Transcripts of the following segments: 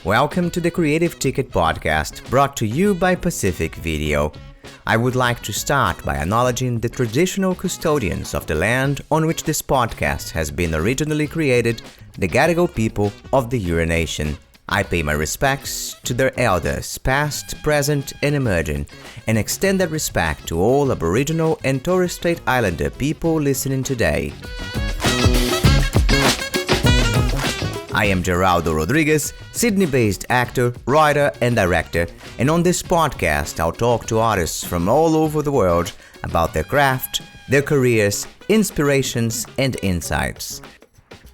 Welcome to the Creative Ticket podcast, brought to you by Pacific Video. I would like to start by acknowledging the traditional custodians of the land on which this podcast has been originally created, the Gadigal people of the Eora Nation. I pay my respects to their elders, past, present, and emerging, and extend that respect to all Aboriginal and Torres Strait Islander people listening today. I am Geraldo Rodriguez, Sydney-based actor, writer, and director, and on this podcast I'll talk to artists from all over the world about their craft, their careers, inspirations, and insights.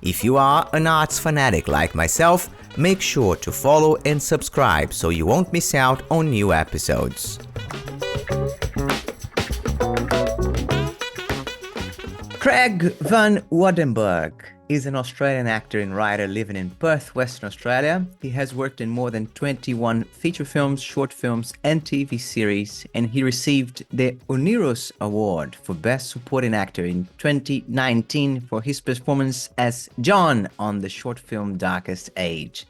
If you are an arts fanatic like myself, make sure to follow and subscribe so you won't miss out on new episodes. Craig van Waardenburg is an Australian actor and writer living in Perth, Western Australia. He has worked in more than 21 feature films, short films, and TV series, and he received the Oniros Award for Best Supporting Actor in 2019 for his performance as John on the short film Darkest Age.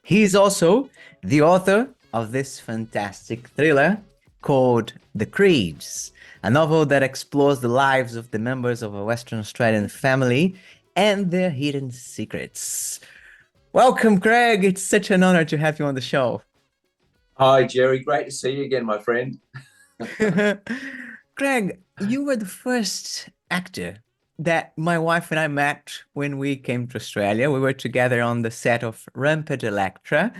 He is also the author of this fantastic thriller called The Creeds, a novel that explores the lives of the members of a Western Australian family and their hidden secrets. Welcome, Craig. It's such an honor to have you on the show. Hi, Jerry. Great to see you again, my friend. Craig, you were the first actor that my wife and I met when we came to Australia. We were together on the set of Rampant Electra,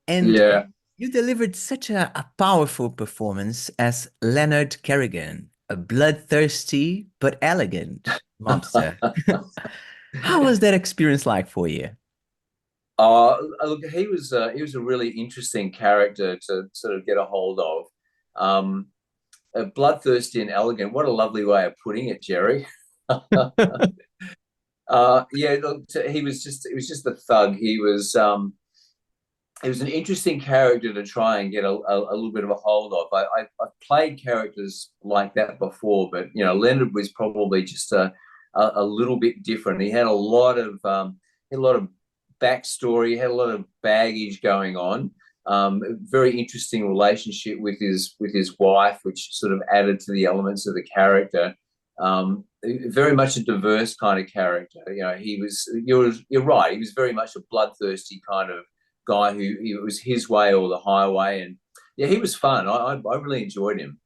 and you delivered such a powerful performance as Leonard Kerrigan, a bloodthirsty but elegant mobster. How was that experience like for you? Look, he was a really interesting character to sort of get a hold of. Bloodthirsty and elegant. What a lovely way of putting it, Jerry. Look, he was just a thug. He was an interesting character to try and get a little bit of a hold of. I've played characters like that before, but Leonard was probably just a little bit different. He had a lot of backstory, he had a lot of baggage going on. Very interesting relationship with his wife, which sort of added to the elements of the character. Very much a diverse kind of character. You're right. He was very much a bloodthirsty kind of guy who it was his way or the highway, and he was fun. I really enjoyed him.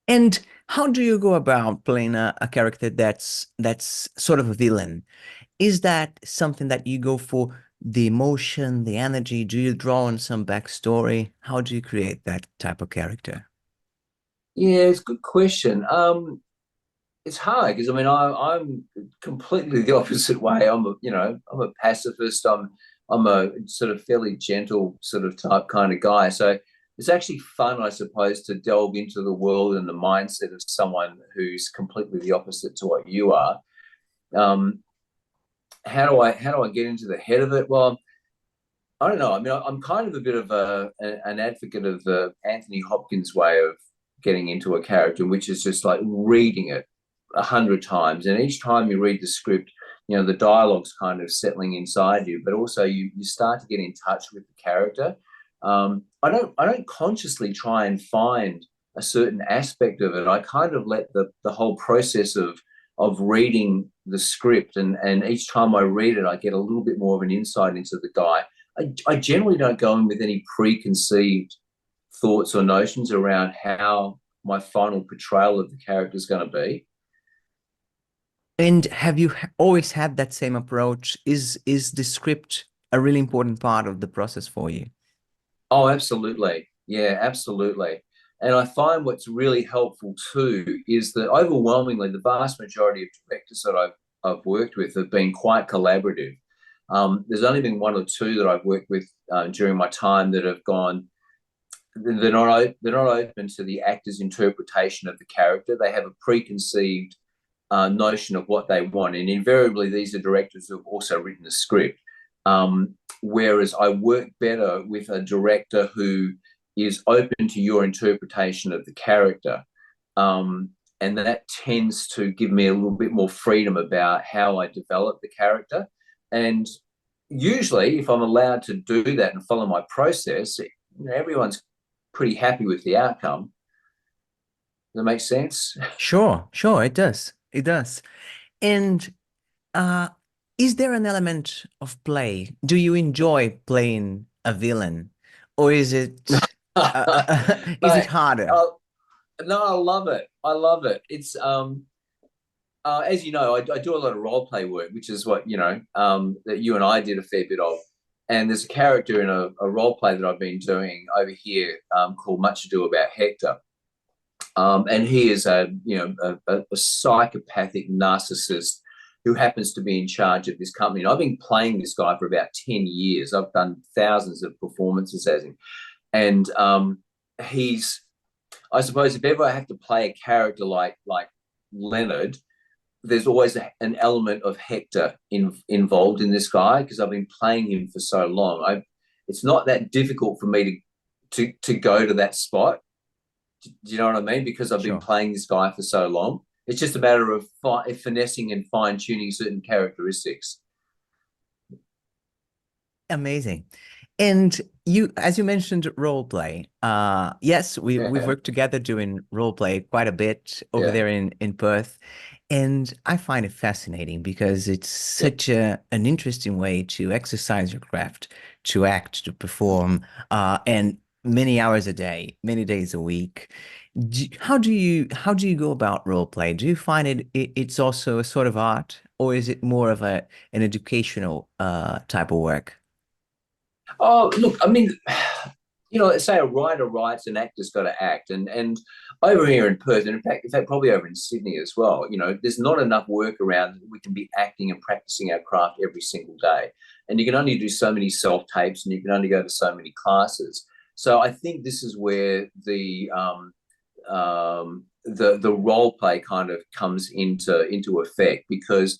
And how do you go about playing a character that's sort of a villain? Is that something that you go for the emotion, the energy? Do you draw on some backstory? How do you create that type of character? Yeah, it's a good question. It's hard because I'm completely the opposite way. I'm a pacifist. I'm a sort of fairly gentle sort of type kind of guy. So it's actually fun, I suppose, to delve into the world and the mindset of someone who's completely the opposite to what you are. How do I get into the head of it? Well, I don't know. I mean, I'm kind of a bit of an advocate of the Anthony Hopkins way of getting into a character, which is just like reading it 100 times, and each time you read the script, the dialogue's kind of settling inside you, but also you start to get in touch with the character. I don't consciously try and find a certain aspect of it. I kind of let the whole process of reading the script, and each time I read it, I get a little bit more of an insight into the guy. I generally don't go in with any preconceived thoughts or notions around how my final portrayal of the character is going to be. And have you always had that same approach? Is the script a really important part of the process for you? Oh, absolutely. Yeah, absolutely. And I find what's really helpful too is that overwhelmingly the vast majority of directors that I've worked with have been quite collaborative. There's only been one or two that I've worked with during my time that have gone. They're not open to the actor's interpretation of the character. They have a preconceived notion of what they want, and invariably these are directors who have also written the script. Whereas I work better with a director who is open to your interpretation of the character, and that tends to give me a little bit more freedom about how I develop the character. And usually, if I'm allowed to do that and follow my process, everyone's pretty happy with the outcome. Does that make sense? Sure, sure, it does. It does. And uh, is there an element of play? Do you enjoy playing a villain, or is it Mate, harder? uh, no, I love it. I love it. It's as you know, I do a lot of role play work, which is what that you and I did a fair bit of. And there's a character in a role play that I've been doing over here called Much Ado About Hector. And he is a psychopathic narcissist who happens to be in charge of this company. And I've been playing this guy for about 10 years. I've done thousands of performances as him. And he's, I suppose, if ever I have to play a character like Leonard, there's always an element of Hector involved in this guy because I've been playing him for so long. It's not that difficult for me to go to that spot. Do you know what I mean? Because I've been Sure. playing this guy for so long. It's just a matter of finessing and fine tuning certain characteristics. Amazing. And you, as you mentioned, role play. Yes, we've Yeah, worked together doing role play quite a bit over yeah, there in Perth, and I find it fascinating because it's yeah. such an interesting way to exercise your craft, to act, to perform, and many hours a day, many days a week. How do you go about role play? Do you find it's also a sort of art, or is it more of an educational type of work? Oh, look, I mean, say a writer writes, an actor's got to act, and over here in Perth, and in fact, probably over in Sydney as well. There's not enough work around that we can be acting and practicing our craft every single day, and you can only do so many self tapes, and you can only go to so many classes. So I think this is where the role play kind of comes into effect because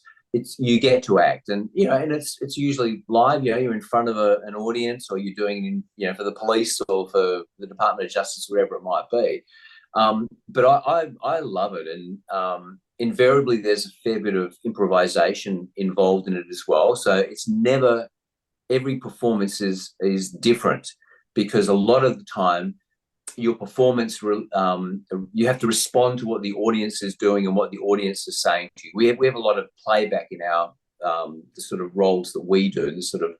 you get to act and it's usually live. You're in front of an audience, or you're doing it for the police or for the Department of Justice, whatever it might be. But I love it, and invariably there's a fair bit of improvisation involved in it as well, so it's never every performance is different because a lot of the time your performance, you have to respond to what the audience is doing and what the audience is saying to you. We have a lot of playback in our the sort of roles that we do, the sort of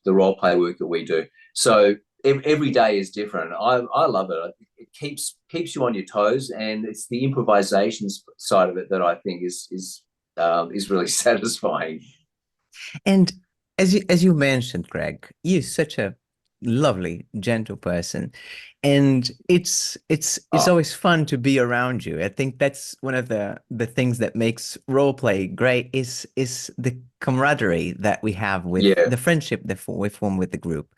the role play work that we do. So every day is different. I love it. It keeps you on your toes, and it's the improvisation side of it that I think is really satisfying. And as you mentioned, Greg, you're such a lovely, gentle person, and it's Oh, always fun to be around you. I think that's one of the things that makes role play great is the camaraderie that we have with yeah, the friendship that we form with the group.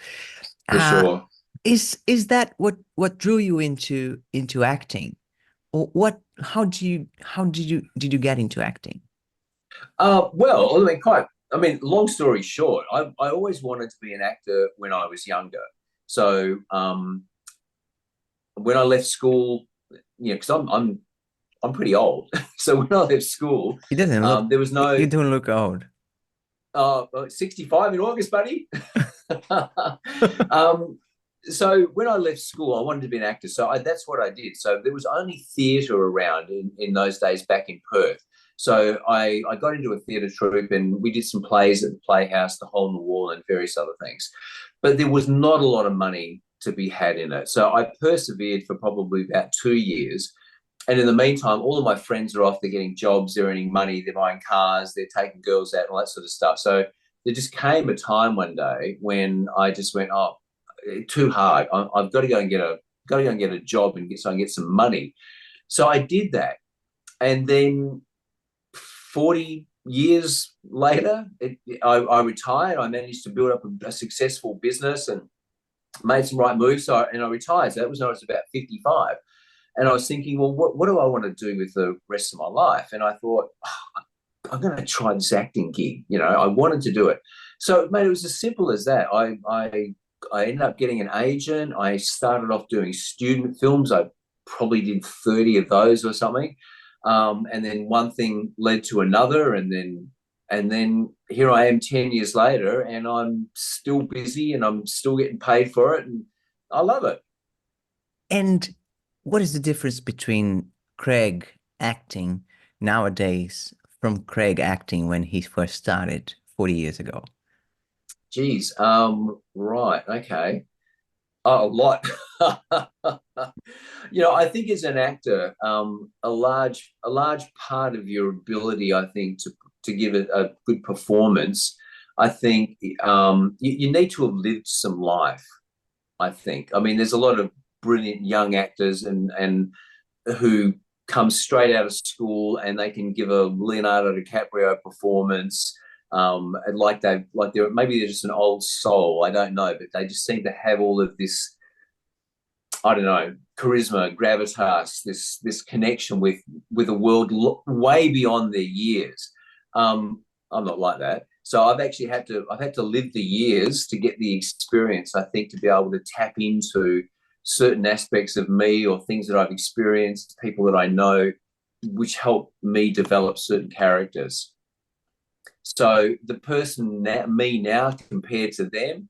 for Uh, sure. is that what drew you into acting? Or what? How did you get into acting? Well, long story short, I always wanted to be an actor when I was younger. So when I left school, because I'm pretty old. So when I left school, It doesn't look. there was You no don't look old. 65 in August, buddy. um, so when I left school, I wanted to be an actor. So that's what I did. So there was only theatre around in those days back in Perth. So I got into a theatre troupe and we did some plays at the Playhouse, the Hole in the Wall, and various other things. But there was not a lot of money to be had in it. So I persevered for probably about 2 years. And in the meantime, all of my friends are off. They're getting jobs, they're earning money, they're buying cars, they're taking girls out, and all that sort of stuff. So there just came a time one day when I just went, "Oh, too hard. I've got to go and get a job and so I can get some money." So I did that, and then 40 years later, I retired. I managed to build up a successful business and made some right moves. And I retired. So that was when I was about 55. And I was thinking, well, what do I want to do with the rest of my life? And I thought, oh, I'm going to try this acting gig. I wanted to do it. So, mate, it was as simple as that. I ended up getting an agent. I started off doing student films. I probably did 30 of those or something. And then one thing led to another. And then And then here I am 10 years later, and I'm still busy and I'm still getting paid for it. And I love it. And what is the difference between Craig acting nowadays from Craig acting when he first started 40 years ago? Geez. Right. Okay. Oh, a lot. I think as an actor, a large part of your ability, I think, to give it a good performance, I think you need to have lived some life. I think. I mean, there's a lot of brilliant young actors and who come straight out of school and they can give a Leonardo DiCaprio performance. They're maybe they're just an old soul. I don't know, but they just seem to have all of this, I don't know, charisma, gravitas, this connection with a world way beyond their years. I'm not like that. So I've had to live the years to get the experience, I think, to be able to tap into certain aspects of me or things that I've experienced, people that I know, which help me develop certain characters. So the person now, me now compared to them,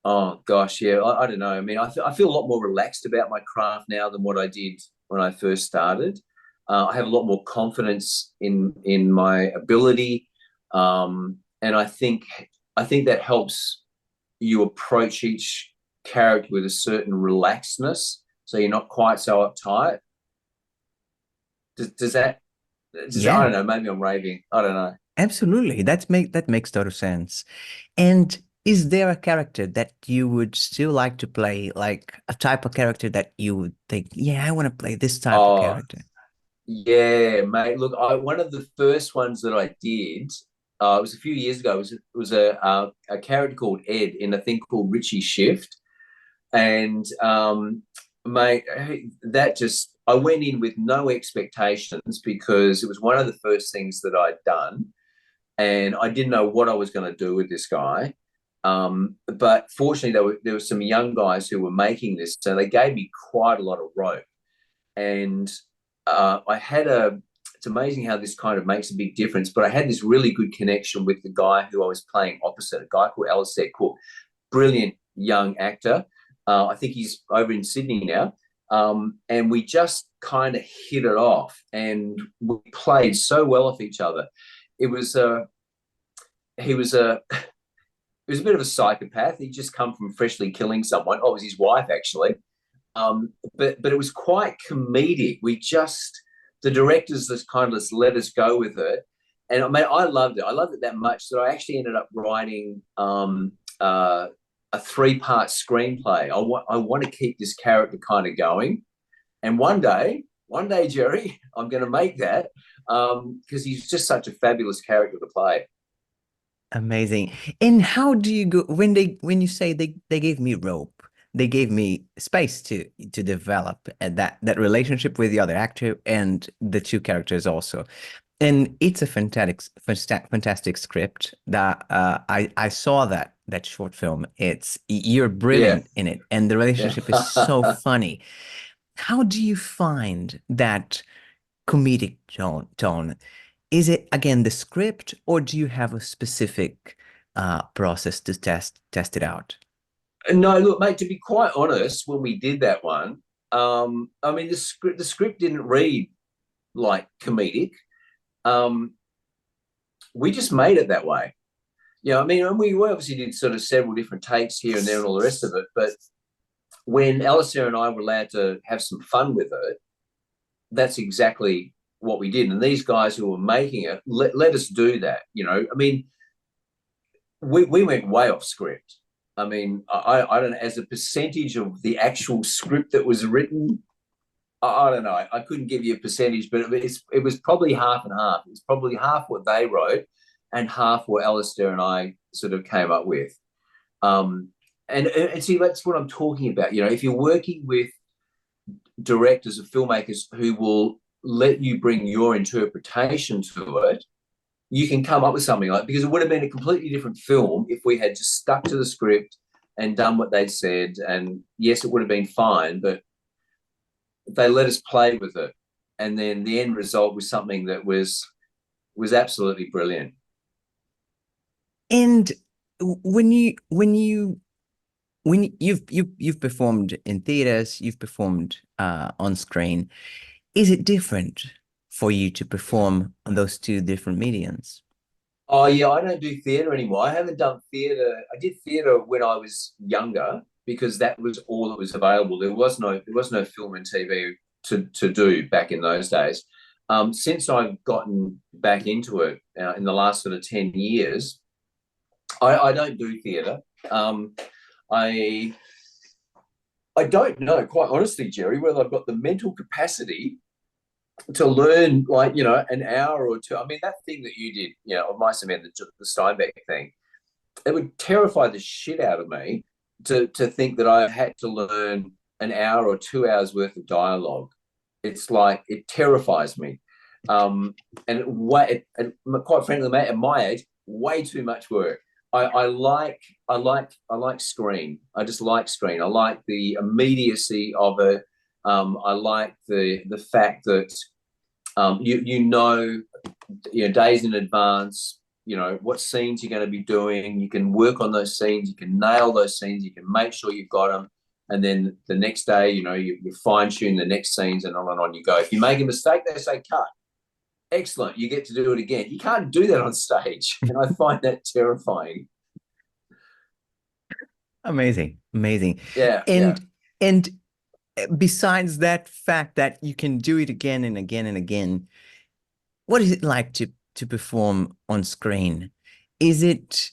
oh gosh, yeah, I don't know. I mean, I feel a lot more relaxed about my craft now than what I did when I first started. I have a lot more confidence in my ability, and I think that helps you approach each character with a certain relaxedness, so you're not quite so uptight. Does that? I Yeah, don't know. Maybe I'm raving. I don't know. absolutely. That makes total sense. And is there a character that you would still like to play, like a type of character that you would think, yeah, I want to play this type of Oh, character? yeah, mate. Look, one of the first ones that I did, it was a few years ago. It was a character called Ed in a thing called Richie Shift, and mate, that just I went in with no expectations because it was one of the first things that I'd done, and I didn't know what I was going to do with this guy. But fortunately, there were some young guys who were making this, so they gave me quite a lot of rope, and I had a. It's amazing how this kind of makes a big difference. But I had this really good connection with the guy who I was playing opposite, a guy called Alistair Cook, brilliant young actor. I think he's over in Sydney now. And we just kind of hit it off, and we played so well off each other. It was he was a he was a bit of a psychopath. He'd just come from freshly killing someone. Oh, it was his wife actually. But it was quite comedic. The directors just kind of just let us go with it, and I mean I loved it. I loved it that much that I actually ended up writing a three-part screenplay. I want to keep this character kind of going, and one day, Jerry, I'm going to make that because he's just such a fabulous character to play. Amazing. And how do you go when you say they gave me rope, they gave me space to develop that relationship with the other actor and the two characters also. And it's a fantastic script that I saw that short film. You're Yeah, brilliant in it, and the yeah. relationship is so funny. How do you find that comedic tone? Is it again the script, or do you have a specific process to test it out? No, look, mate. To be quite honest, when we did that one, I mean the script didn't read like comedic. Um, we just made it that way. I mean, and we obviously did sort of several different takes here and there and all the rest of it. But when Alistair and I were allowed to have some fun with it, that's exactly what we did. And these guys who were making it let us do that. I mean, we went way off script. I mean, I don't know, as a percentage of the actual script that was written, I don't know. I couldn't give you a percentage, but it was probably half and half. It was probably half what they wrote and half what Alistair and I sort of came up with. Um, and see, that's what I'm talking about. If you're working with directors or filmmakers who will let you bring your interpretation to it, you can come up with something like, because it would have been a completely different film if we had just stuck to the script and done what they said. And yes, it would have been fine, but they let us play with it. And then the end result was something that was was absolutely brilliant. And when you've performed in theaters, you've performed on screen, is it different for you to perform on those two different mediums? Oh yeah, I don't do theatre anymore. I haven't done theatre. I did theatre when I was younger because that was all that was available. There was no film and TV to do back in those days. Since I've gotten back into it in the last sort of 10 years, I don't do theatre. Um, I I don't know, quite honestly, Jerry, whether I've got the mental capacity to learn, like, an hour or two. I mean, that thing that you did, of my cement, the Steinbeck thing, it would terrify the shit out of me to think that I had to learn an hour or 2 hours worth of dialogue. It's like, it terrifies me. Um, and quite frankly, mate, at my age, way too much work. I like screen. I just like screen. I like the immediacy of it. I like the fact that days in advance, what scenes you're going to be doing. You can work on those scenes. You can nail those scenes. You can make sure you've got them. And then the next day, you fine tune the next scenes, and on you go. If you make a mistake, they say cut. Excellent. You get to do it again. You can't do that on stage. And I find that terrifying. Amazing, amazing. Yeah, yeah. And besides that fact that you can do it again and again and again, what is it like to perform on screen? Is it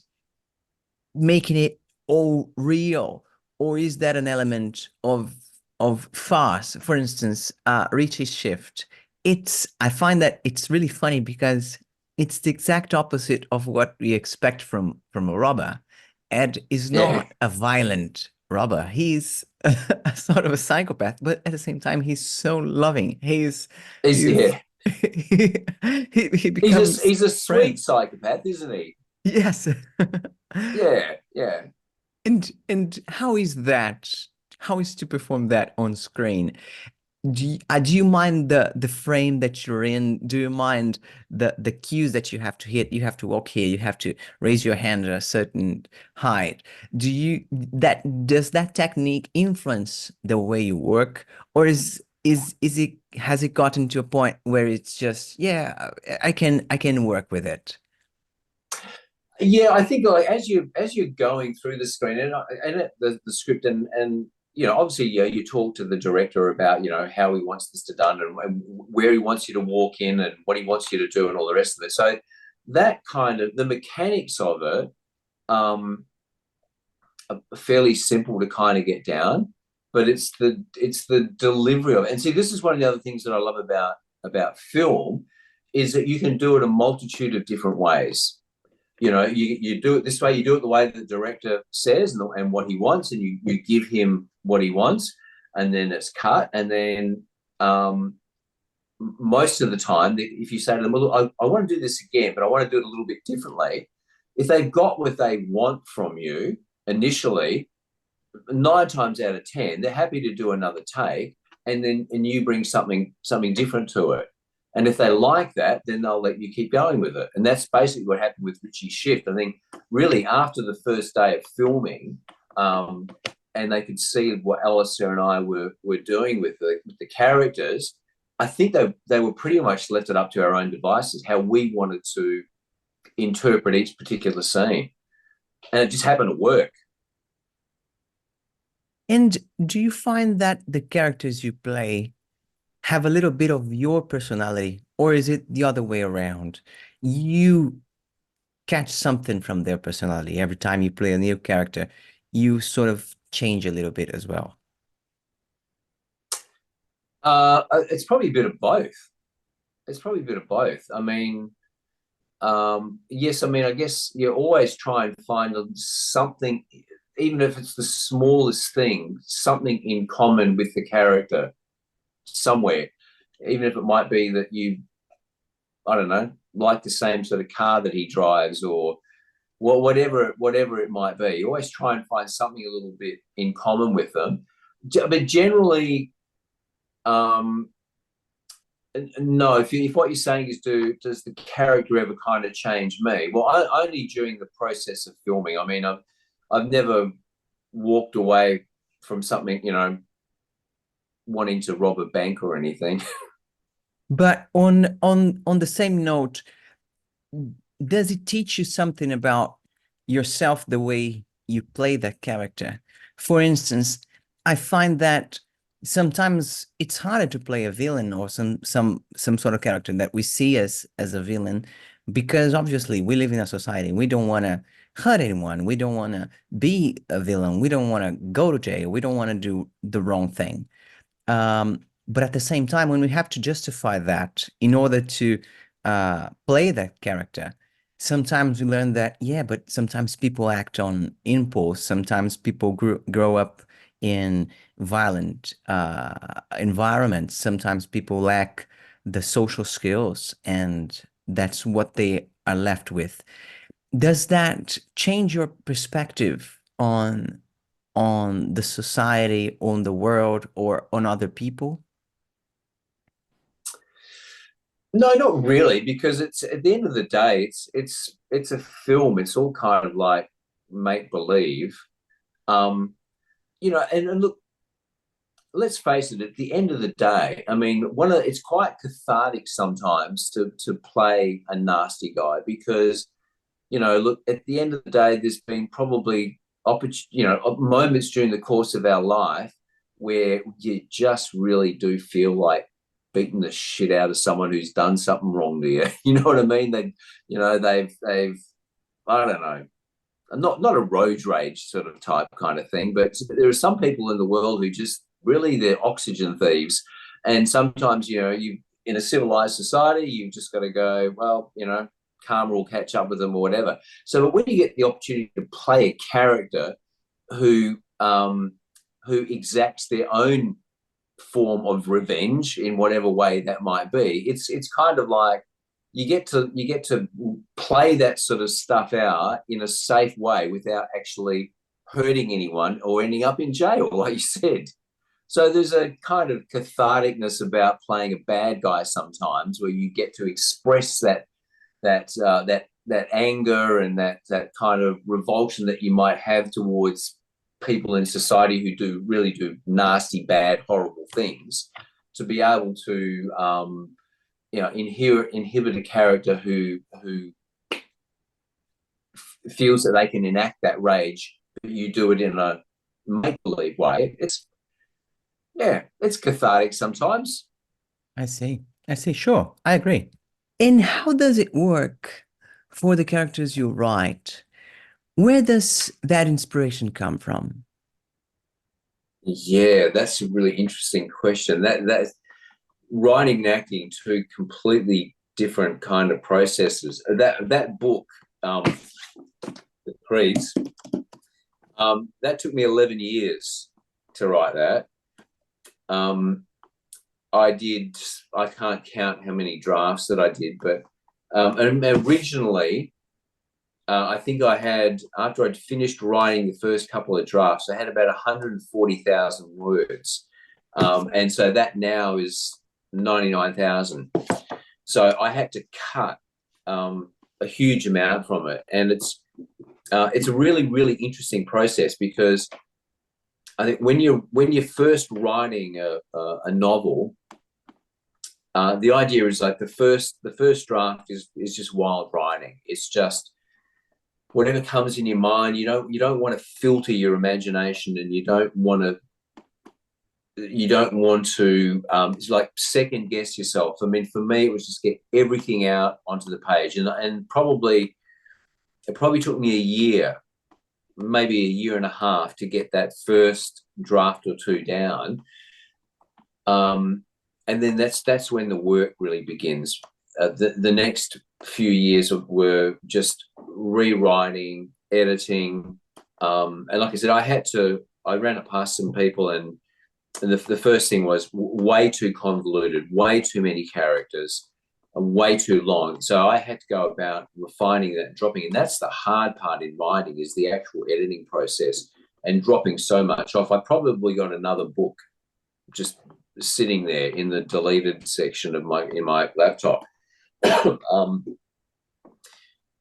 making it all real, or is that an element of farce? For instance, Richie's Shift. I find that it's really funny because it's the exact opposite of what we expect from a robber. Ed is Yeah. not a violent robber. He's a sort of a psychopath, but at the same time, he's so loving. He's Yeah. he He's a, becomes he's a sweet friend. psychopath, isn't he? Yes. Yeah, yeah. And how is that? How is to perform that on screen? Do you mind the frame that you're in? Do you mind the cues that you have to hit? You have to walk here. You have to raise your hand at a certain height. Does that technique influence the way you work, or is it has it gotten to a point where it's just, yeah, I can work with it? Yeah, I think, like, as you're going through the screen, and the script, and obviously, you talk to the director about, how he wants this to done, and where he wants you to walk in, and what he wants you to do, and all the rest of it. So that kind of the mechanics of it, um, are fairly simple to kind of get down, but it's the delivery of it. And see, this is one of the other things that I love about film, is that you can do it a multitude of different ways. You do it this way, you do it the way that the director says, and what he wants, and you give him what he wants, and then it's cut. And then most of the time, if you say to them, well, look, I want to do this again, but I want to do it a little bit differently, if they've got what they want from you initially, 9 times out of 10, they're happy to do another take, and you bring something different to it. And if they like that, then they'll let you keep going with it. And that's basically what happened with Richie's Shift. I think really after the first day of filming, and they could see what Alistair and I were doing with the characters, I think they were pretty much left it up to our own devices, how we wanted to interpret each particular scene. And it just happened to work. And do you find that the characters you play have a little bit of your personality, or is it the other way around? You catch something from their personality every time you play a new character. You sort of change a little bit as well. It's probably a bit of both. It's probably a bit of both. I mean, yes, I mean, I guess you always try and find something, even if it's the smallest thing, something in common with the character somewhere, even if it might be that I don't know, like the same sort of car that he drives, or whatever it might be. You always try and find something a little bit in common with them. But generally, um, No, if what you're saying is, does the character ever kind of change me? Well, only during the process of filming. I mean, I've never walked away from something, wanting to rob a bank or anything. But on the same note, does it teach you something about yourself, the way you play that character? For instance, I find that sometimes it's harder to play a villain or some sort of character that we see as a villain, because obviously we live in a society. We don't want to hurt anyone. We don't want to be a villain. We don't want to go to jail. We don't want to do the wrong thing. But at the same time, when we have to justify that in order to play that character, sometimes we learn that, yeah, but sometimes people act on impulse. Sometimes people grow up in violent environments. Sometimes people lack the social skills, and that's what they are left with. Does that change your perspective on the society, on the world, or on other people? No, not really, because it's at the end of the day, it's a film. It's all kind of like make believe. Um, and look, let's face it, at the end of the day, I mean, it's quite cathartic sometimes to play a nasty guy, because, look, at the end of the day, there's been probably moments during the course of our life where you just really do feel like beating the shit out of someone who's done something wrong to you. You know what I mean? They've I don't know, not a road rage sort of type kind of thing, but there are some people in the world who just really, they're oxygen thieves. And sometimes, you in a civilized society, you've just got to go, well, karma will catch up with them or whatever. So, but when you get the opportunity to play a character who exacts their own form of revenge in whatever way that might be, it's kind of like you get to play that sort of stuff out in a safe way without actually hurting anyone or ending up in jail, like you said. So there's a kind of catharticness about playing a bad guy sometimes, where you get to express that anger and that kind of revulsion that you might have towards people in society who really do nasty, bad, horrible things, to be able to inhibit a character who feels that they can enact that rage, but you do it in a make believe way. It's cathartic sometimes. I see. I see. Sure. I agree. And how does it work for the characters you write? Where does that inspiration come from? Yeah, that's a really interesting question. That's writing and acting, two completely different kind of processes. That book, The Creeds, that took me 11 years to write that. I can't count how many drafts that I did, but and originally, I think after I'd finished writing the first couple of drafts, I had about 140,000 words. And so that now is 99,000. So I had to cut a huge amount from it. And it's a really, really interesting process, because I think when you're first writing a novel, the idea is like the first draft is just wild writing. It's just whatever comes in your mind. You don't want to filter your imagination, and you don't want to it's like second guess yourself. I mean, for me, it was just get everything out onto the page, and it probably took me a year, maybe a year and a half, to get that first draft or two down. And then that's when the work really begins. The next few years were just rewriting, editing, and like I said, I ran it past some people, and the first thing was way too convoluted, way too many characters, and way too long. So I had to go about refining that, dropping, and that's the hard part in writing, is the actual editing process and dropping so much off. I probably got another book just sitting there in the deleted section of my laptop.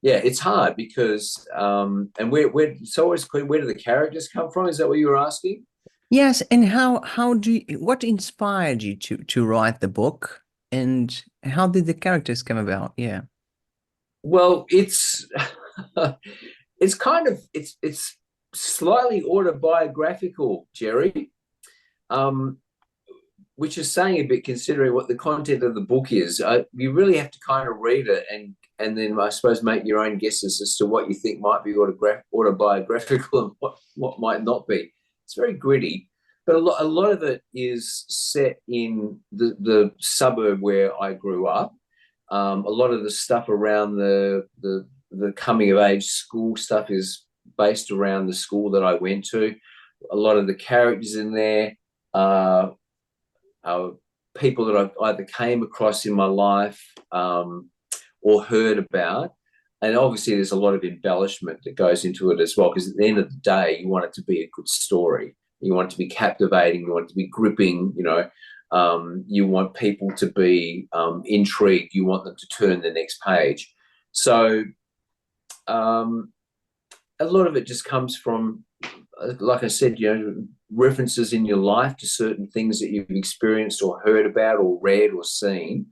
Yeah, it's hard because and it's always clear, where do the characters come from? Is that what you were asking? Yes, and how do you, what inspired you to write the book, and how did the characters come about? Yeah. Well, it's it's kind of it's slightly autobiographical, Jerry. Um, which is saying a bit considering what the content of the book is. You really have to kind of read it and then I suppose make your own guesses as to what you think might be autobiographical and what might not be. It's very gritty, but a lot of it is set in the suburb where I grew up. A lot of the stuff around the coming of age school stuff is based around the school that I went to. A lot of the characters in there are people that I've either came across in my life or heard about. And obviously there's a lot of embellishment that goes into it as well, because at the end of the day, you want it to be a good story. You want it to be captivating. You want it to be gripping, you know. You want people to be intrigued. You want them to turn the next page. So a lot of it just comes from, like I said, you know, references in your life to certain things that you've experienced or heard about or read or seen,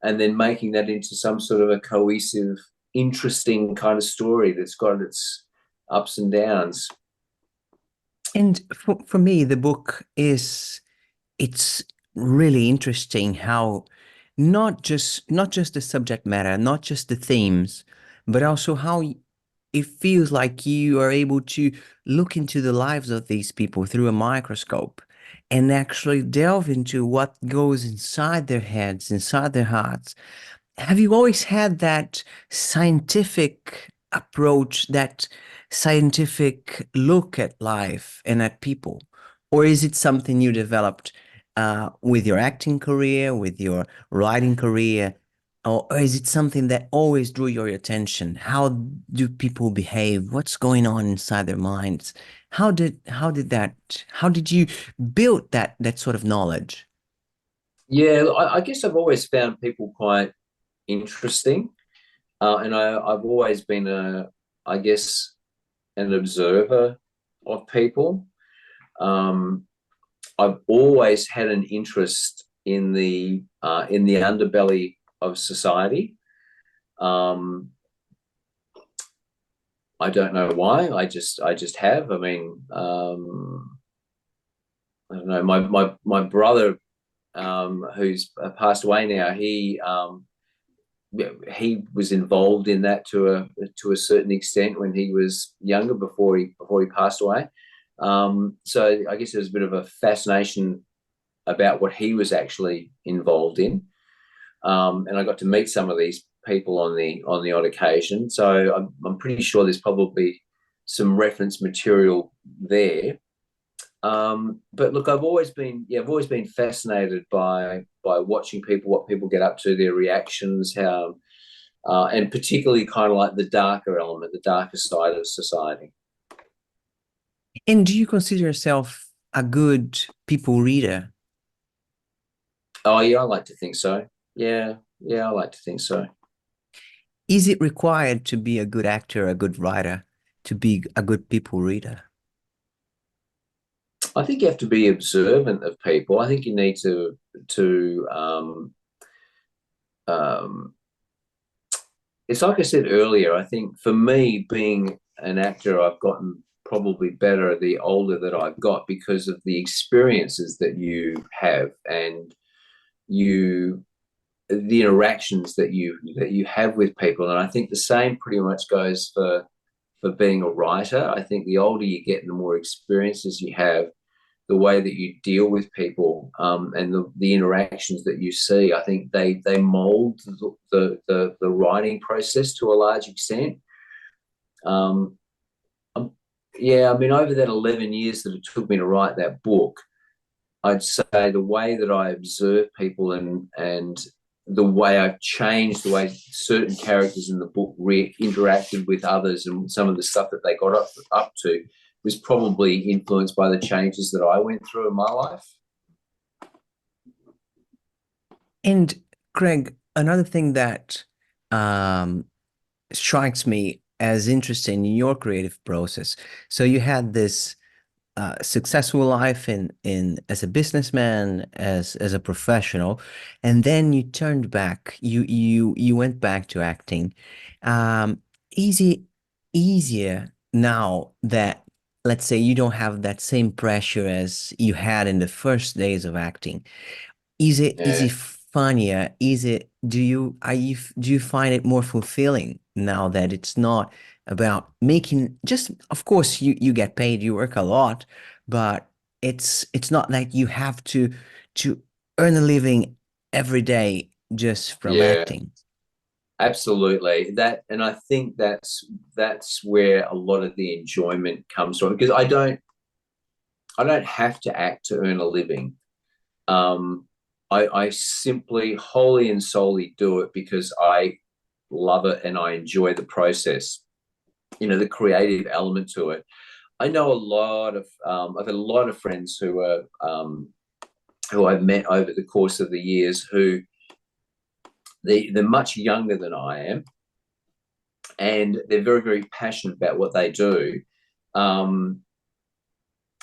and then making that into some sort of a cohesive, interesting kind of story that's got its ups and downs. And for me, the book it's really interesting how not just the subject matter, not just the themes, but also how it feels like you are able to look into the lives of these people through a microscope and actually delve into what goes inside their heads, inside their hearts. Have you always had that scientific approach, that scientific look at life and at people? Or is it something you developed with your acting career, with your writing career? Or is it something that always drew your attention? How do people behave? What's going on inside their minds? How did you build that sort of knowledge? Yeah, I guess I've always found people quite interesting, and I've always been I guess, an observer of people. Um, I've always had an interest in the underbelly of society. Um, I don't know why. I just have. I mean, I don't know. My brother, who's passed away now, he was involved in that to a certain extent when he was younger, before he passed away. So I guess there's a bit of a fascination about what he was actually involved in, and I got to meet some of these people on the odd occasion. So I'm pretty sure there's probably some reference material there. But look, I've always been fascinated by watching people, what people get up to, their reactions, how, and particularly kind of like the darker element, the darker side of society. And do you consider yourself a good people reader? Oh yeah, I like to think so. Yeah, I like to think so. Is it required to be a good actor, a good writer, to be a good people reader? I think you have to be observant of people. I think you need to um, it's like I said earlier, I think for me, being an actor, I've gotten probably better the older that I've got, because of the experiences that you have, and you the interactions that you have with people. And I think the same pretty much goes for being a writer. I think the older you get and the more experiences you have, the way that you deal with people, and the interactions that you see, I think they mold the writing process to a large extent. Um, yeah, I mean, over that 11 years that it took me to write that book, I'd say the way that I observe people, and the way I've changed the way certain characters in the book interacted with others, and some of the stuff that they got up to, was probably influenced by the changes that I went through in my life. And Craig, another thing that um, strikes me as interesting in your creative process. So you had this successful life in as a businessman, as a professional, and then you turned back. You went back to acting. Um, easy Easier now that, let's say, you don't have that same pressure as you had in the first days of acting. Is it Yeah, funnier? Is it do you find it more fulfilling now that it's not about making, just, of course, you get paid, you work a lot, but it's not like you have to earn a living every day just from yeah, acting. absolutely. That, and I think that's where a lot of the enjoyment comes from, because I don't have to act to earn a living. I simply, wholly and solely do it because I love it and I enjoy the process. The creative element to it. I know I've had a lot of friends who I've met over the course of the years who they're much younger than I am, and they're very, very passionate about what they do. Um,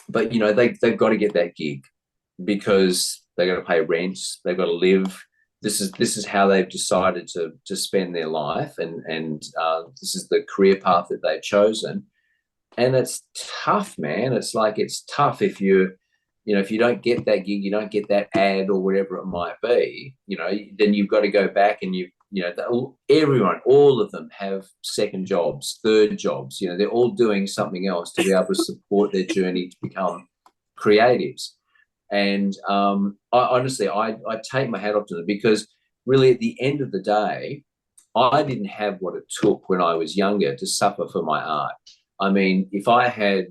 but they've got to get that gig because they got to pay rent, they've got to live. This is how they've decided to spend their life, and this is the career path that they've chosen. And it's tough, man. It's tough if if you don't get that gig, you don't get that ad or whatever it might be. Then you've got to go back and everyone, all of them have second jobs, third jobs. They're all doing something else to be able to support their journey to become creatives. And I take my hat off to them, because really at the end of the day, I didn't have what it took when I was younger to suffer for my art. I mean, if I had,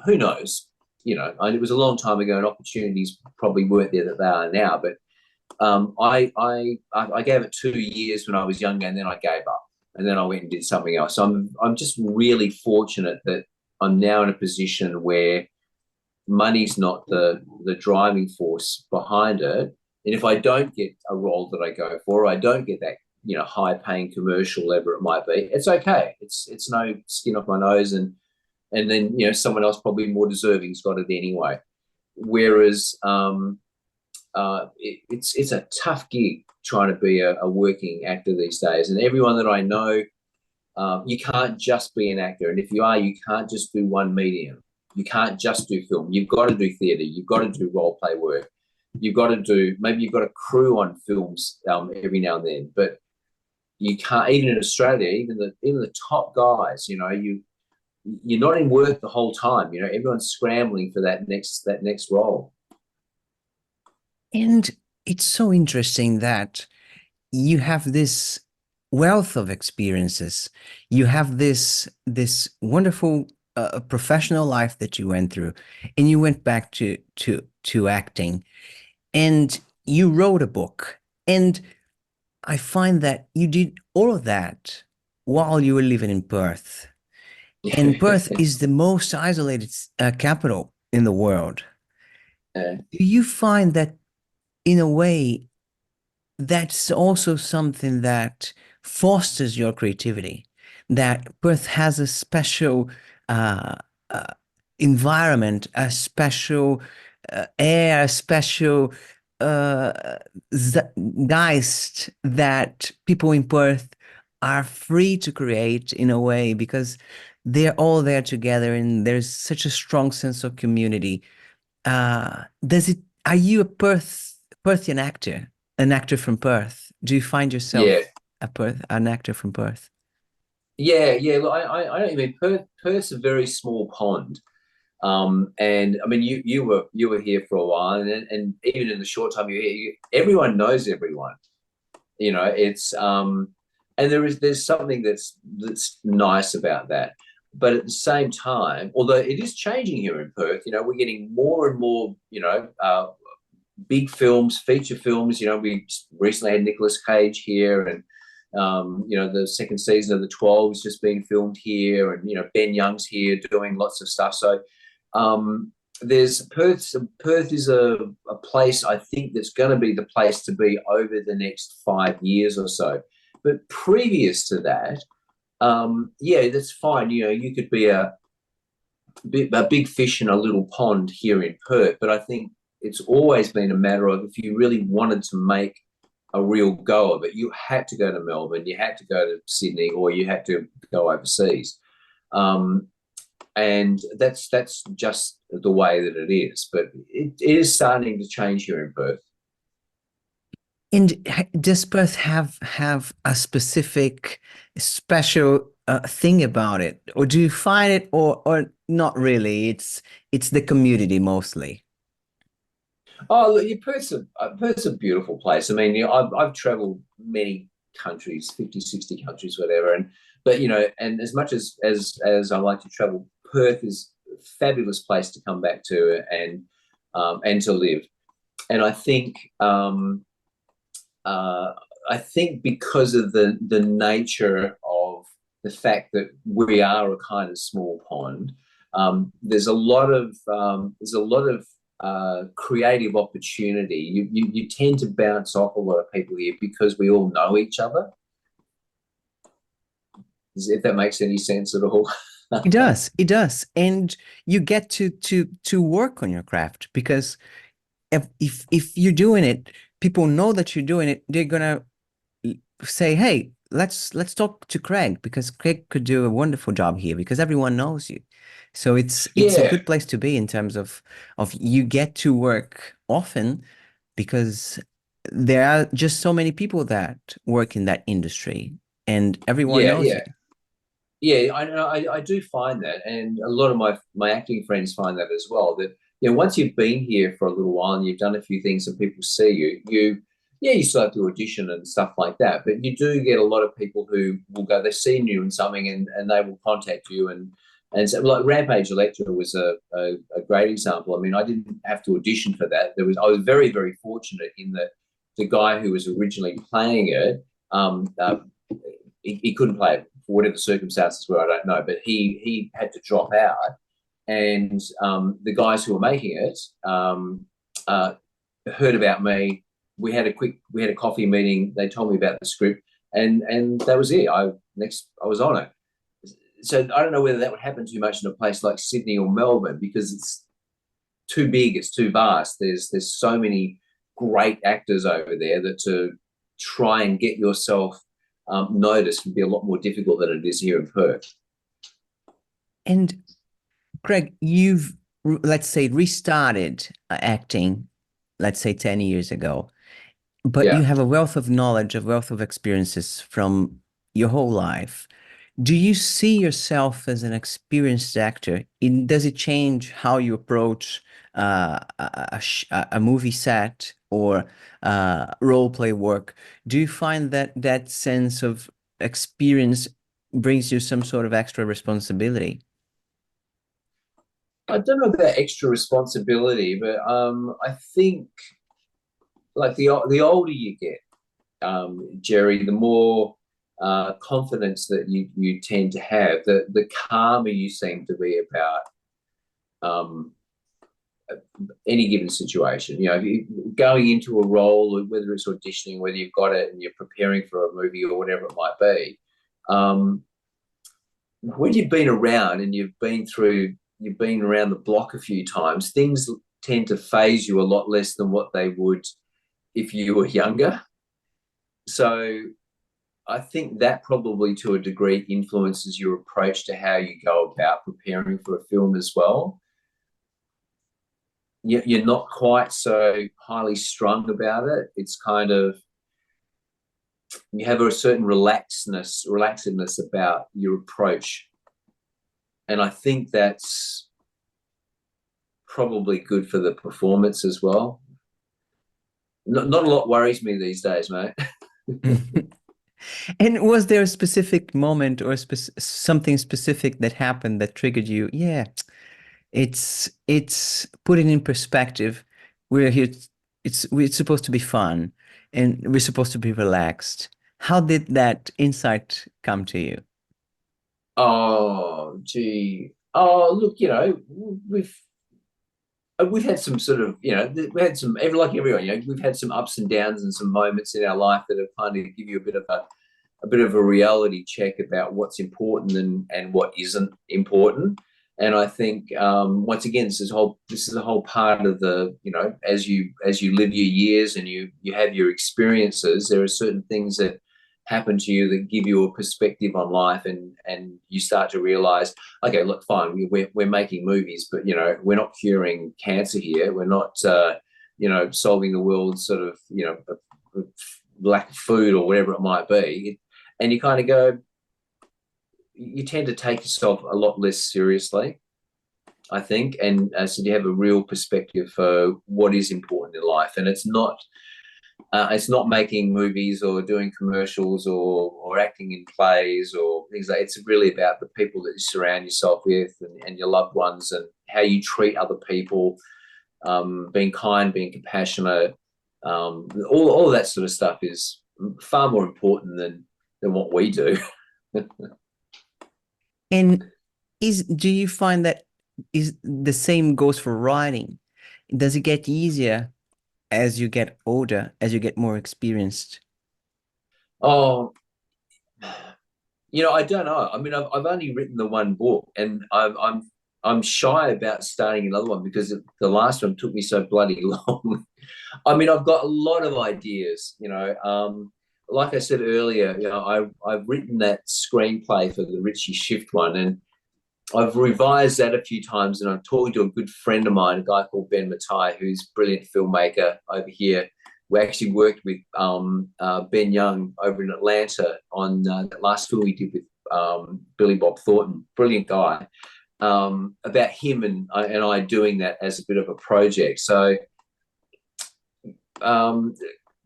who knows, it was a long time ago and opportunities probably weren't there that they are now. But I gave it 2 years when I was younger, and then I gave up, and then I went and did something else. So I'm just really fortunate that I'm now in a position where money's not the driving force behind it. And if I don't get a role that I go for, or I don't get that high paying commercial, whatever it might be, it's okay. It's no skin off my nose, and then someone else probably more deserving's got it anyway. Whereas it's a tough gig trying to be a working actor these days, and everyone that I know, you can't just be an actor. And if you are, you can't just do one medium. You can't just do film. You've got to do theatre. You've got to do role play work. Maybe you've got a crew on films every now and then. But you can't, even in Australia, even the top guys, you're not in work the whole time. Everyone's scrambling for that next role. And it's so interesting that you have this wealth of experiences. You have this wonderful professional life that you went through, and you went back to acting, and you wrote a book. And I find that you did all of that while you were living in Perth. And Perth is the most isolated capital in the world. Yeah. Do you find that, in a way, that's also something that fosters your creativity? That Perth has a special uh, uh, environment, a special air, a special uh, geist, that people in Perth are free to create in a way because they're all there together and there's such a strong sense of community. Does it? Are you a Perthian actor, an actor from Perth? Do you find Yeah. yourself an actor from Perth? Yeah, yeah. Look, I don't mean Perth's a very small pond. And I mean, you were here for a while, and even in the short time you're here, everyone knows everyone. And there's something that's nice about that. But at the same time, although it is changing here in Perth, we're getting more and more, big films, feature films. We recently had Nicolas Cage here, and the second season of The 12 is just being filmed here, and Ben Young's here doing lots of stuff. So, um, there's Perth is a place I think that's going to be the place to be over the next 5 years or so. But previous to that, yeah, that's fine. You know, you could be a big fish in a little pond here in Perth, but I think it's always been a matter of if you really wanted to make a real go of it, you had to go to Melbourne, you had to go to Sydney, or you had to go overseas. Um, and that's just the way that it is. But it is starting to change here in Perth. And does Perth have a specific special thing about it, or do you find it, or not really? It's the community mostly. Oh, look, Perth's a beautiful place. I mean, you know, I've traveled many countries, 50, 60 countries, whatever. And but you know, and as much as I like to travel, Perth is a fabulous place to come back to and to live. And uh, I think because of the nature of the fact that we are a kind of small pond, there's a lot of creative opportunity. You tend to bounce off a lot of people here because we all know each other. If that makes any sense at all. It does, it does, and you get to work on your craft because if you're doing it, people know that you're doing it. They're gonna say, "Hey, let's talk to Craig because Craig could do a wonderful job here because everyone knows you." So it's a Yeah, good place to be in terms of you get to work often because there are just so many people that work in that industry and everyone yeah, knows you. yeah. Yeah, I do find that, and a lot of my acting friends find that as well. That you know, once you've been here for a little while and you've done a few things and people see you, yeah, you still have to audition and stuff like that. But you do get a lot of people who will go, they've seen you in something and they will contact you and so like Rampage Electra was a great example. I mean, I didn't have to audition for that. I was very, very fortunate in that the guy who was originally playing it, he couldn't play it for whatever the circumstances were, I don't know, but he had to drop out. And the guys who were making it heard about me. We had a coffee meeting. They told me about the script, and that was it. I was on it. So I don't know whether that would happen too much in a place like Sydney or Melbourne because it's too big, it's too vast. There's so many great actors over there that to try and get yourself noticed would be a lot more difficult than it is here in Perth. And Craig, you've let's say restarted acting, let's say 10 years ago, but you Yeah. have a wealth of knowledge, a wealth of experiences from your whole life. Do you see yourself as an experienced actor? Does it change how you approach a movie set or role play work? Do you find that that sense of experience brings you some sort of extra responsibility? I don't know about extra responsibility, but I think like the older you get, Jerry, the more confidence that you tend to have, the calmer you seem to be about um, any given situation. You know, going into a role, whether it's auditioning, whether you've got it and you're preparing for a movie or whatever it might be, um, when you've been around and you've been around the block a few times, things tend to phase you a lot less than what they would if you were younger. So I think that probably to a degree influences your approach to how you go about preparing for a film as well. You're not quite so highly strung about it. It's kind of you have a certain relaxedness about your approach, and I think that's probably good for the performance as well. Not a lot worries me these days, mate. And was there a specific moment or something specific that happened that triggered you? Yeah, it's putting in perspective. We're here. It's supposed to be fun, and we're supposed to be relaxed. How did that insight come to you? Oh, gee. Oh, look, you know, we've we've had some sort of, we had some, like everyone, we've had some ups and downs and some moments in our life that have kind of give you a bit of a reality check about what's important and what isn't important. And I think once again, this is a whole part of the, as you live your years and you have your experiences, there are certain things that happen to you that give you a perspective on life, and you start to realize, okay, look, fine, we're making movies, but we're not curing cancer here. We're not solving the world's sort of lack of food or whatever it might be. And you kind of go, you tend to take yourself a lot less seriously, I think, and so you have a real perspective for what is important in life. And it's not making movies or doing commercials or acting in plays or things like that. It's really about the people that you surround yourself with and your loved ones, and how you treat other people, being kind, being compassionate, all of that sort of stuff is far more important than what we do. And do you find that is the same goes for writing? Does it get easier as you get older, as you get more experienced? Oh, I don't know. I mean, I've only written the one book, and I'm shy about starting another one because the last one took me so bloody long. I mean, I've got a lot of ideas, like I said earlier, I've written that screenplay for the Richie Shift one, and I've revised that a few times, and I'm talking to a good friend of mine, a guy called Ben Matai, who's a brilliant filmmaker over here. We actually worked with Ben Young over in Atlanta on that last film we did with Billy Bob Thornton, brilliant guy, about him and I doing that as a bit of a project. So,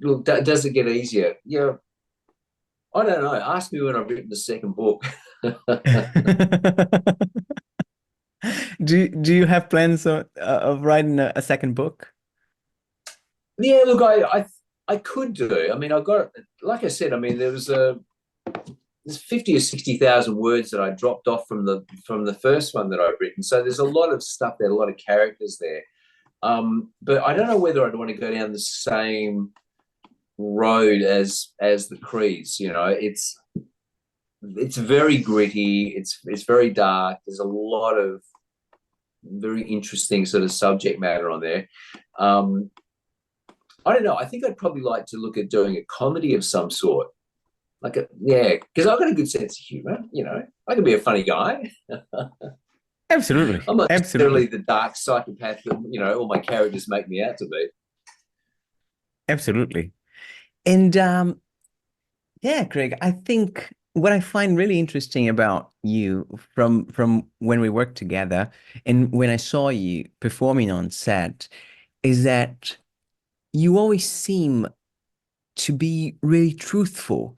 look, does it get easier? Yeah, I don't know. Ask me when I've written the second book. Do you have plans of writing a second book? Yeah, look, I could do. I mean, I got, like I said, I mean, there's 50 or 60,000 words that I dropped off from the first one that I've written. So there's a lot of stuff there, a lot of characters there. But I don't know whether I'd want to go down the same road as the Creeds. It's very gritty. It's very dark. There's a lot of very interesting sort of subject matter on there. I don't know. I think I'd probably like to look at doing a comedy of some sort. Because I've got a good sense of humor. I can be a funny guy. Absolutely. I'm not necessarily Absolutely. the dark psychopath that all my characters make me out to be. Absolutely. And yeah, Craig, I think what I find really interesting about you from when we worked together and when I saw you performing on set is that you always seem to be really truthful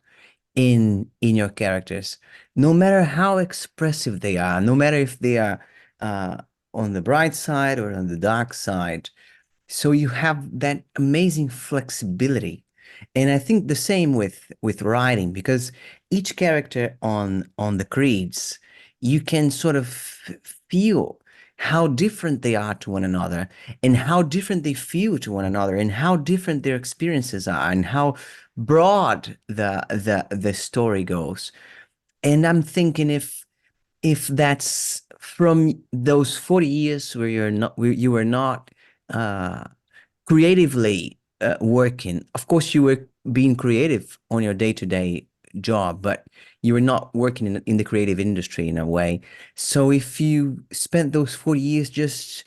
in your characters, no matter how expressive they are, no matter if they are uh, on the bright side or on the dark side. So you have that amazing flexibility. And I think the same with writing, because each character on the creeds, you can sort of feel how different they are to one another and how different they feel to one another and how different their experiences are and how broad the story goes. And I'm thinking if that's from those 40 years where you were not uh, creatively working. Of course, you were being creative on your day-to-day job, but you were not working in the creative industry in a way. So if you spent those 40 years just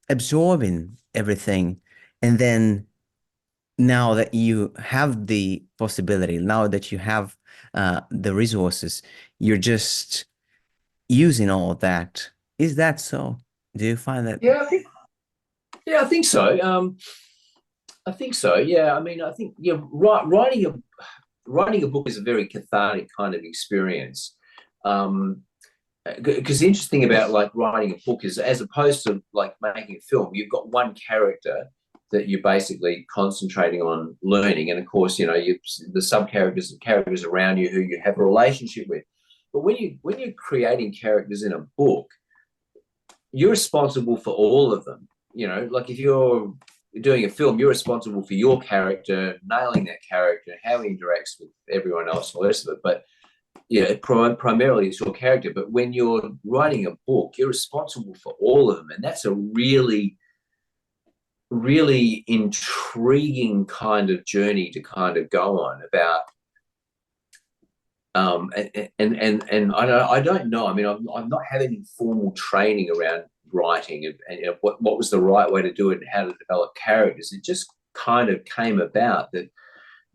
absorbing everything, and then now that you have the possibility, now that you have the resources, you're just using all of that. Is that so? Do you find that? I think so. I think so. Yeah, I mean, I think writing a book is a very cathartic kind of experience. Because the interesting about like writing a book is, as opposed to like making a film, you've got one character that you're basically concentrating on learning, and of course, the sub characters and characters around you who you have a relationship with. But when you're creating characters in a book, you're responsible for all of them. like if you're doing a film, you're responsible for your character, nailing that character, how he interacts with everyone else, and all the rest of it. But primarily it's your character. But when you're writing a book, you're responsible for all of them, and that's a really, really intriguing kind of journey to kind of go on about. And I don't know. I mean, I've not had any formal training around writing and what was the right way to do it and how to develop characters. It just kind of came about that,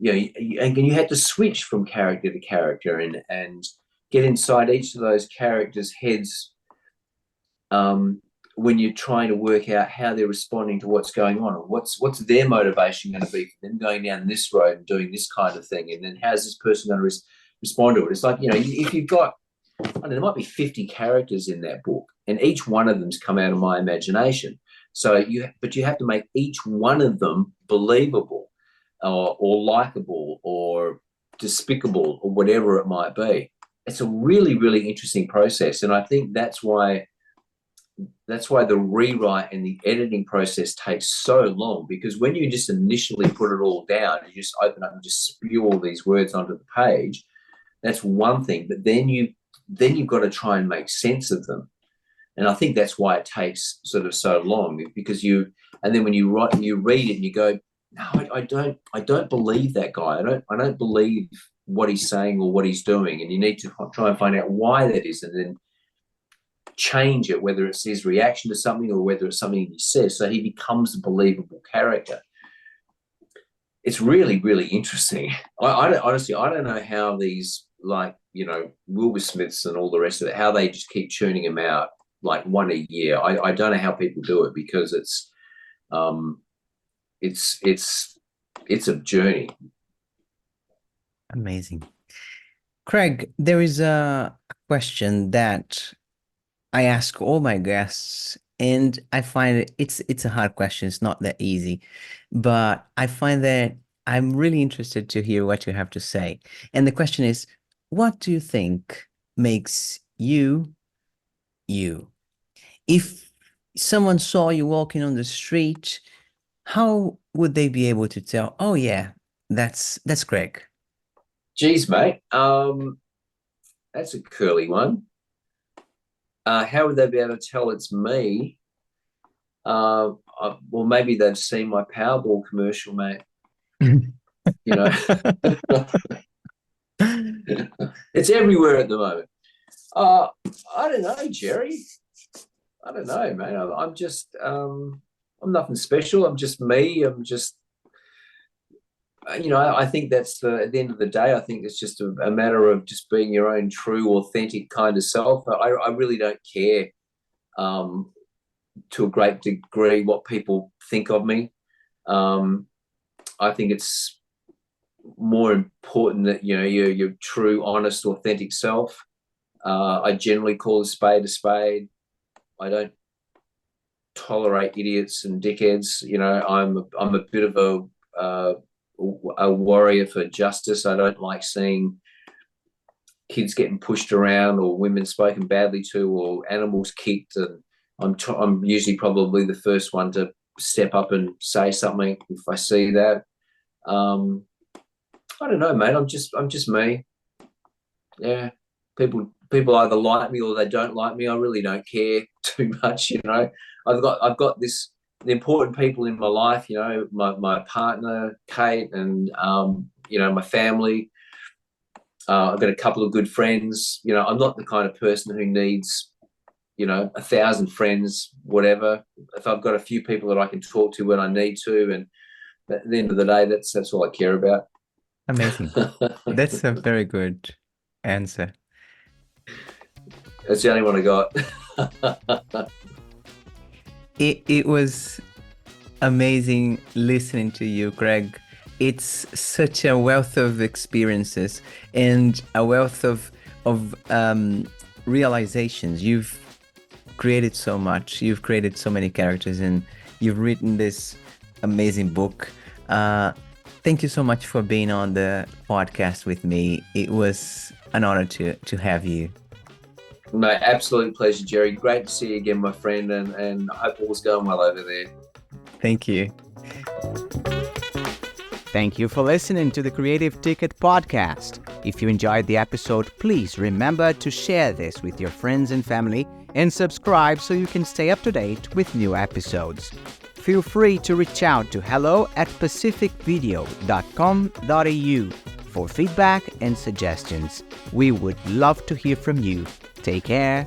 and you had to switch from character to character and get inside each of those characters' heads when you're trying to work out how they're responding to what's going on, or what's their motivation going to be for them going down this road and doing this kind of thing, and then how's this person going to respond to it. It's like, if you've got, I don't know, there might be 50 characters in that book, and each one of them's come out of my imagination. But you have to make each one of them believable or likable or despicable or whatever it might be. It's a really, really interesting process. And I think that's why the rewrite and the editing process takes so long, because when you just initially put it all down, you just open up and just spew all these words onto the page, that's one thing. But then you've got to try and make sense of them. And I think that's why it takes sort of so long, because and then when you read it and you go, no, I don't believe that guy. I don't believe what he's saying or what he's doing. And you need to try and find out why that is, and then change it, whether it's his reaction to something or whether it's something he says, so he becomes a believable character. It's really, really interesting. Honestly, I don't know how these, like, Wilbur Smiths and all the rest of it, how they just keep churning them out like one a year. I don't know how people do it, because it's a journey. Amazing. Craig, there is a question that I ask all my guests, and I find it's a hard question. It's not that easy, but I find that I'm really interested to hear what you have to say. And the question is, what do you think makes you, you? If someone saw you walking on the street, how would they be able to tell, oh yeah, that's Craig? Geez, mate, that's a curly one. How would they be able to tell it's me? Well, maybe they've seen my Powerball commercial, mate. It's everywhere at the moment. I don't know, Jerry. I don't know, man. I'm just, I'm nothing special. I'm just me. I'm just, I think that's at the end of the day, I think it's just a matter of just being your own true, authentic kind of self. I really don't care to a great degree what people think of me. I think it's more important that, your true, honest, authentic self. I generally call a spade a spade. I don't tolerate idiots and dickheads. I'm a bit of a warrior for justice. I don't like seeing kids getting pushed around or women spoken badly to or animals kicked. And I'm usually probably the first one to step up and say something if I see that. I don't know, mate. I'm just me. Yeah. People either like me or they don't like me. I really don't care too much. I've got the important people in my life, my partner, Kate, and, my family. I've got a couple of good friends. I'm not the kind of person who needs, 1,000 friends, whatever. If I've got a few people that I can talk to when I need to, and at the end of the day, that's all I care about. Amazing. That's a very good answer. That's the only one I got. It was amazing listening to you, Craig. It's such a wealth of experiences and a wealth of realizations. You've created so much. You've created so many characters, and you've written this amazing book. Thank you so much for being on the podcast with me. It was an honor to have you. No, absolute pleasure, Jerry. Great to see you again, my friend, and I hope all's going well over there. Thank you. Thank you for listening to the Creative Ticket podcast. If you enjoyed the episode, please remember to share this with your friends and family and subscribe so you can stay up to date with new episodes. Feel free to reach out to hello@pacificvideo.com.au for feedback and suggestions. We would love to hear from you. Take care.